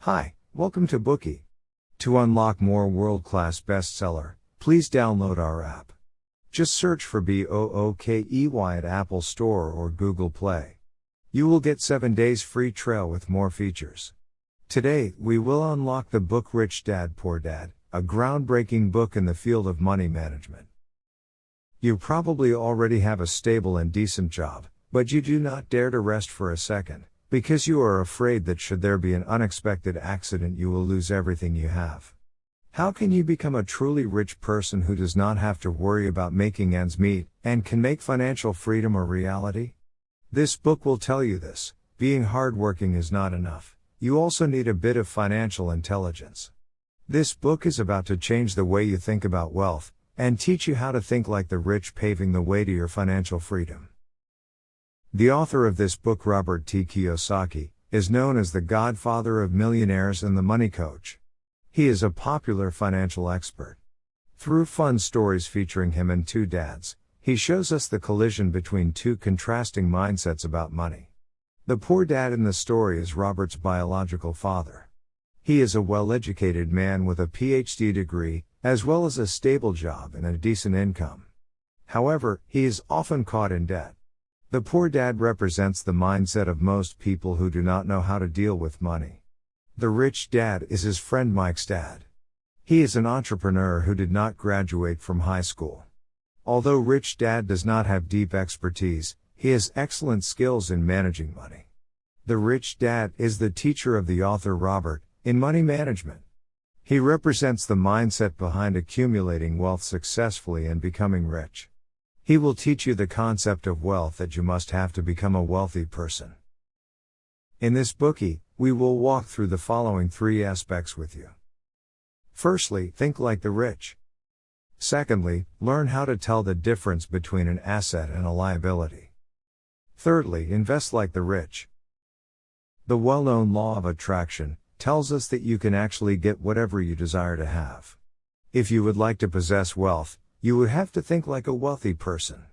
Hi, welcome to Bookie. To unlock more world-class bestseller, please download our app. Just search for BOOKEY at Apple Store or Google Play. You will get 7 days free trial with more features. Today, we will unlock the book Rich Dad, Poor Dad, a groundbreaking book in the field of money management. You probably already have a stable and decent job, but you do not dare to rest for a second, because you are afraid that should there be an unexpected accident you will lose everything you have. How can you become a truly rich person who does not have to worry about making ends meet, and can make financial freedom a reality? This book will tell you this. Being hardworking is not enough. You also need a bit of financial intelligence. This book is about to change the way you think about wealth, and teach you how to think like the rich, paving the way to your financial freedom. The author of this book, Robert T. Kiyosaki, is known as the godfather of millionaires and the money coach. He is a popular financial expert. Through fun stories featuring him and two dads, he shows us the collision between two contrasting mindsets about money. The poor dad in the story is Robert's biological father. He is a well-educated man with a PhD degree, as well as a stable job and a decent income. However, he is often caught in debt. The poor dad represents the mindset of most people who do not know how to deal with money. The rich dad is his friend Mike's dad. He is an entrepreneur who did not graduate from high school. Although rich dad does not have deep expertise, he has excellent skills in managing money. The rich dad is the teacher of the author Robert, in money management. He represents the mindset behind accumulating wealth successfully and becoming rich. He will teach you the concept of wealth that you must have to become a wealthy person. In this bookie, we will walk through the following 3 aspects with you. Firstly, think like the rich. Secondly, learn how to tell the difference between an asset and a liability. Thirdly, invest like the rich. The well-known law of attraction tells us that you can actually get whatever you desire to have. If you would like to possess wealth, you would have to think like a wealthy person.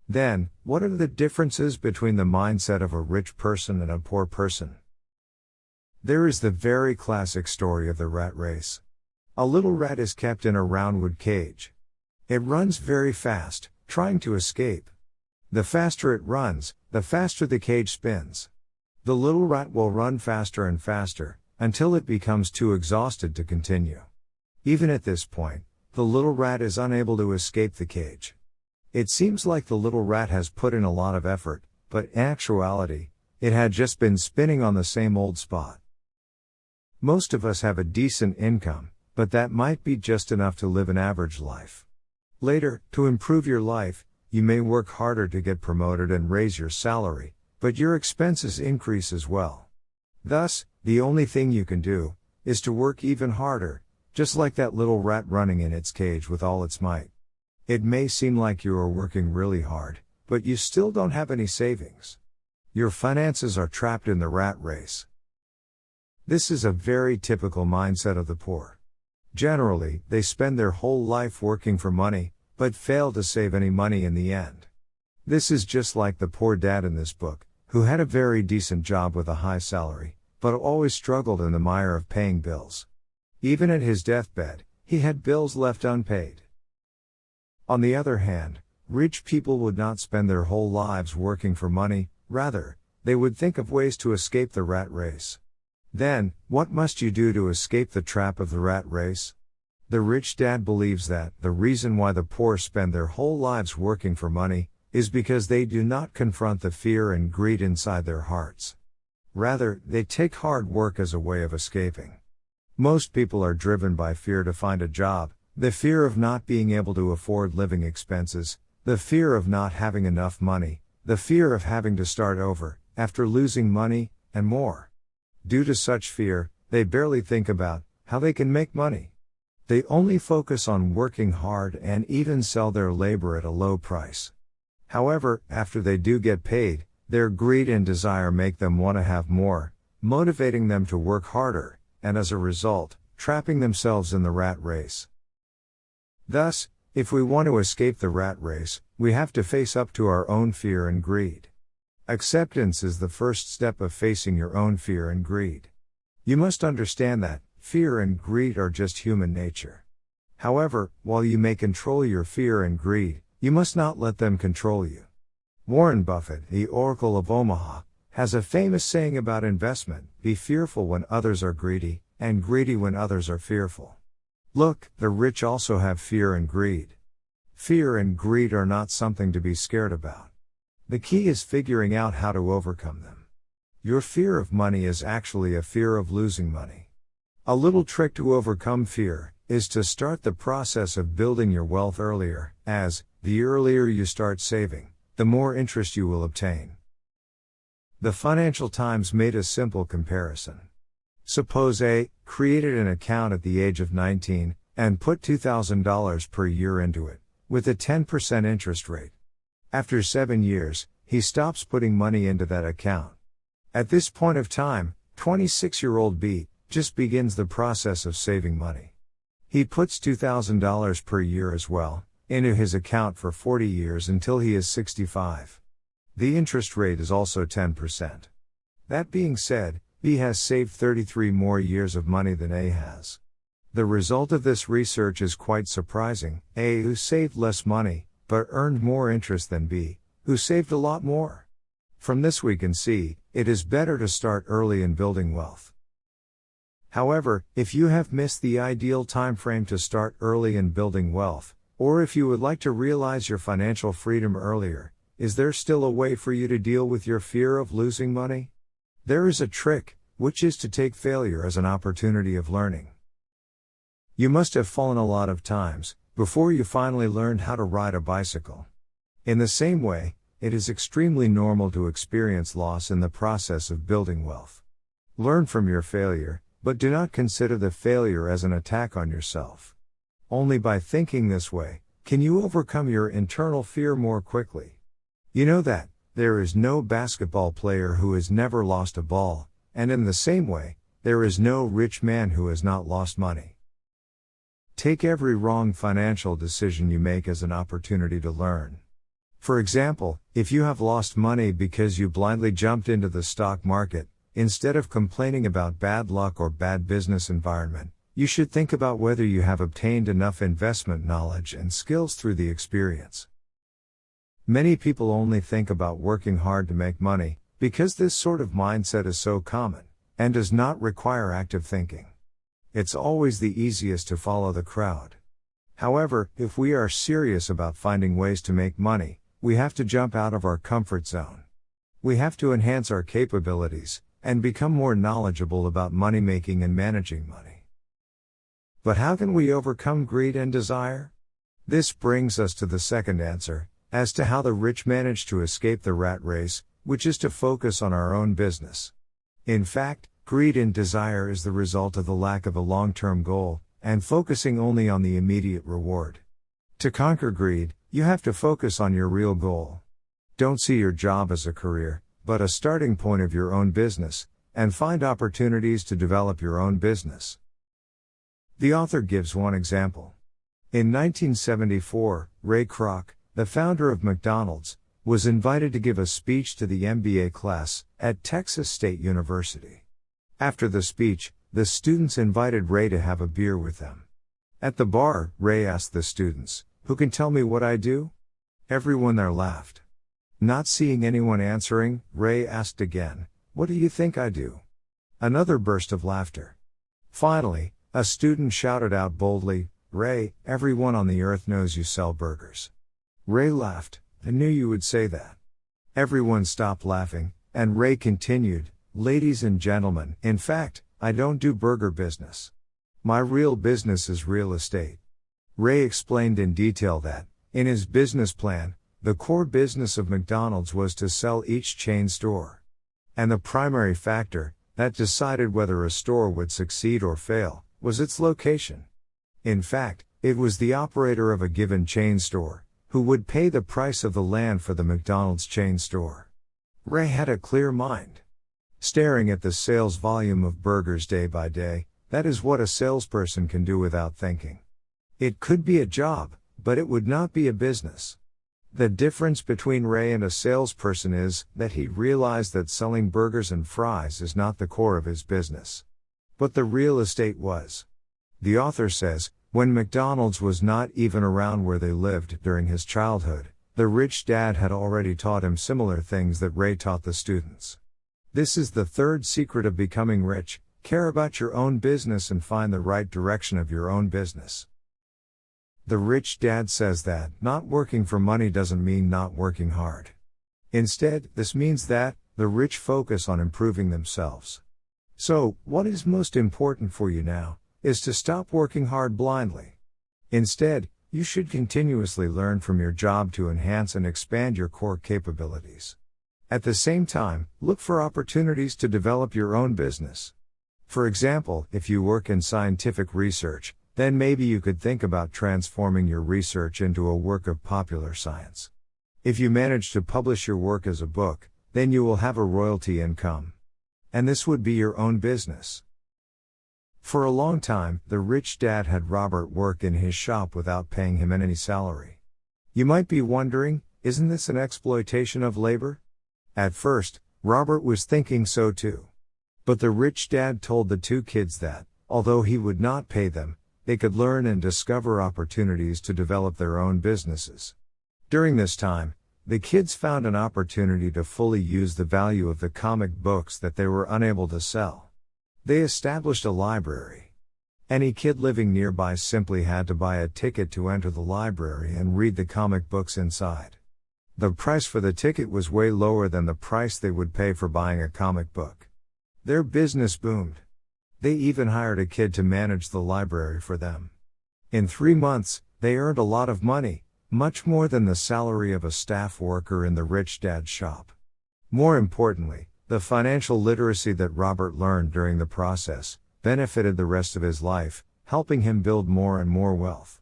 Then, what are the differences between the mindset of a rich person and a poor person? There is the very classic story of the rat race. A little rat is kept in a round-wood cage. It runs very fast, trying to escape. The faster it runs, the faster the cage spins. The little rat will run faster and faster, until it becomes too exhausted to continue. Even at this point, the little rat is unable to escape the cage. It seems like the little rat has put in a lot of effort, but in actuality, it had just been spinning on the same old spot. Most of us have a decent income, but that might be just enough to live an average life. Later, to improve your life, you may work harder to get promoted and raise your salary, but your expenses increase as well. Thus, the only thing you can do is to work even harder, just like that little rat running in its cage with all its might. It may seem like you are working really hard, but you still don't have any savings. Your finances are trapped in the rat race. This is a very typical mindset of the poor. Generally, they spend their whole life working for money, but fail to save any money in the end. This is just like the poor dad in this book, who had a very decent job with a high salary, but always struggled in the mire of paying bills. Even at his deathbed, he had bills left unpaid. On the other hand, rich people would not spend their whole lives working for money, rather, they would think of ways to escape the rat race. Then, what must you do to escape the trap of the rat race? The rich dad believes that the reason why the poor spend their whole lives working for money is because they do not confront the fear and greed inside their hearts. Rather, they take hard work as a way of escaping. Most people are driven by fear to find a job, the fear of not being able to afford living expenses, the fear of not having enough money, the fear of having to start over, after losing money, and more. Due to such fear, they barely think about how they can make money. They only focus on working hard and even sell their labor at a low price. However, after they do get paid, their greed and desire make them want to have more, motivating them to work harder, and as a result, trapping themselves in the rat race. Thus, if we want to escape the rat race, we have to face up to our own fear and greed. Acceptance is the first step of facing your own fear and greed. You must understand that fear and greed are just human nature. However, while you may control your fear and greed, you must not let them control you. Warren Buffett, the Oracle of Omaha, has a famous saying about investment: be fearful when others are greedy, and greedy when others are fearful. Look, the rich also have fear and greed. Fear and greed are not something to be scared about. The key is figuring out how to overcome them. Your fear of money is actually a fear of losing money. A little trick to overcome fear is to start the process of building your wealth earlier, as the earlier you start saving, the more interest you will obtain. The Financial Times made a simple comparison. Suppose A created an account at the age of 19 and put $2,000 per year into it, with a 10% interest rate. After 7 years, he stops putting money into that account. At this point of time, 26-year-old B just begins the process of saving money. He puts $2,000 per year as well into his account for 40 years until he is 65. The interest rate is also 10%. That being said, B has saved 33 more years of money than A has. The result of this research is quite surprising. A, who saved less money, but earned more interest than B, who saved a lot more. From this we can see, it is better to start early in building wealth. However, if you have missed the ideal time frame to start early in building wealth, or if you would like to realize your financial freedom earlier, is there still a way for you to deal with your fear of losing money? There is a trick, which is to take failure as an opportunity of learning. You must have fallen a lot of times before you finally learned how to ride a bicycle. In the same way, it is extremely normal to experience loss in the process of building wealth. Learn from your failure, but do not consider the failure as an attack on yourself. Only by thinking this way can you overcome your internal fear more quickly. You know that there is no basketball player who has never lost a ball, and in the same way, there is no rich man who has not lost money. Take every wrong financial decision you make as an opportunity to learn. For example, if you have lost money because you blindly jumped into the stock market, instead of complaining about bad luck or bad business environment, you should think about whether you have obtained enough investment knowledge and skills through the experience. Many people only think about working hard to make money, because this sort of mindset is so common, and does not require active thinking. It's always the easiest to follow the crowd. However, if we are serious about finding ways to make money, we have to jump out of our comfort zone. We have to enhance our capabilities, and become more knowledgeable about money making and managing money. But how can we overcome greed and desire? This brings us to the second answer, as to how the rich manage to escape the rat race, which is to focus on our own business. In fact, greed and desire is the result of the lack of a long-term goal, and focusing only on the immediate reward. To conquer greed, you have to focus on your real goal. Don't see your job as a career, but a starting point of your own business, and find opportunities to develop your own business. The author gives one example. In 1974, Ray Kroc, the founder of McDonald's, was invited to give a speech to the MBA class at Texas State University. After the speech, the students invited Ray to have a beer with them. At the bar, Ray asked the students, "Who can tell me what I do?" Everyone there laughed. Not seeing anyone answering, Ray asked again, "What do you think I do?" Another burst of laughter. Finally, a student shouted out boldly, "Ray, everyone on the earth knows you sell burgers." Ray laughed, "I knew you would say that." Everyone stopped laughing, and Ray continued, "Ladies and gentlemen, in fact, I don't do burger business. My real business is real estate." Ray explained in detail that, in his business plan, the core business of McDonald's was to sell each chain store. And the primary factor that decided whether a store would succeed or fail was its location. In fact, it was the operator of a given chain store who would pay the price of the land for the McDonald's chain store. Ray had a clear mind. Staring at the sales volume of burgers day by day, that is what a salesperson can do without thinking. It could be a job, but it would not be a business. The difference between Ray and a salesperson is that he realized that selling burgers and fries is not the core of his business. But the real estate was. The author says, when McDonald's was not even around where they lived during his childhood, the rich dad had already taught him similar things that Ray taught the students. This is the third secret of becoming rich: care about your own business and find the right direction of your own business. The rich dad says that not working for money doesn't mean not working hard. Instead, this means that the rich focus on improving themselves. So, what is most important for you now is to stop working hard blindly. Instead, you should continuously learn from your job to enhance and expand your core capabilities. At the same time, look for opportunities to develop your own business. For example, if you work in scientific research, then maybe you could think about transforming your research into a work of popular science. If you manage to publish your work as a book, then you will have a royalty income. And this would be your own business. For a long time, the rich dad had Robert work in his shop without paying him any salary. You might be wondering, isn't this an exploitation of labor? At first, Robert was thinking so too. But the rich dad told the two kids that, although he would not pay them, they could learn and discover opportunities to develop their own businesses. During this time, the kids found an opportunity to fully use the value of the comic books that they were unable to sell. They established a library. Any kid living nearby simply had to buy a ticket to enter the library and read the comic books inside. The price for the ticket was way lower than the price they would pay for buying a comic book. Their business boomed. They even hired a kid to manage the library for them. In 3 months, they earned a lot of money, much more than the salary of a staff worker in the rich dad's shop. More importantly, the financial literacy that Robert learned during the process benefited the rest of his life, helping him build more and more wealth.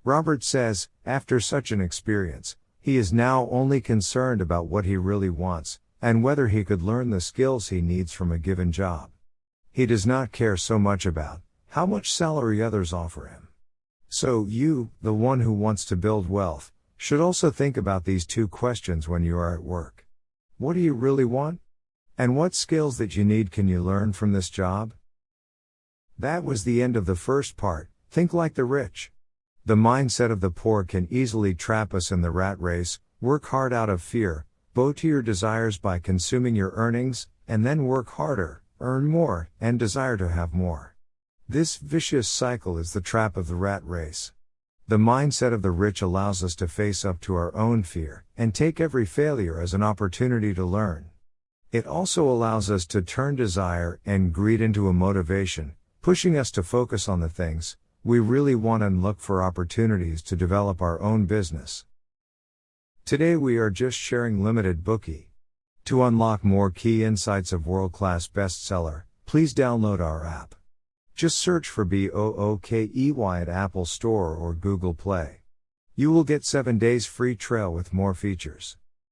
Robert says, after such an experience, he is now only concerned about what he really wants, and whether he could learn the skills he needs from a given job. He does not care so much about how much salary others offer him. So you, the one who wants to build wealth, should also think about these 2 questions when you are at work. What do you really want? And what skills that you need can you learn from this job? That was the end of the first part. Think like the rich. The mindset of the poor can easily trap us in the rat race. Work hard out of fear, bow to your desires by consuming your earnings, and then work harder, earn more, and desire to have more. This vicious cycle is the trap of the rat race. The mindset of the rich allows us to face up to our own fear, and take every failure as an opportunity to learn. It also allows us to turn desire and greed into a motivation, pushing us to focus on the things we really want and look for opportunities to develop our own business. Today we are just sharing limited bookie. To unlock more key insights of world-class bestseller, please download our app. Just search for BOOKEY at Apple Store or Google Play. You will get 7 days free trial with more features.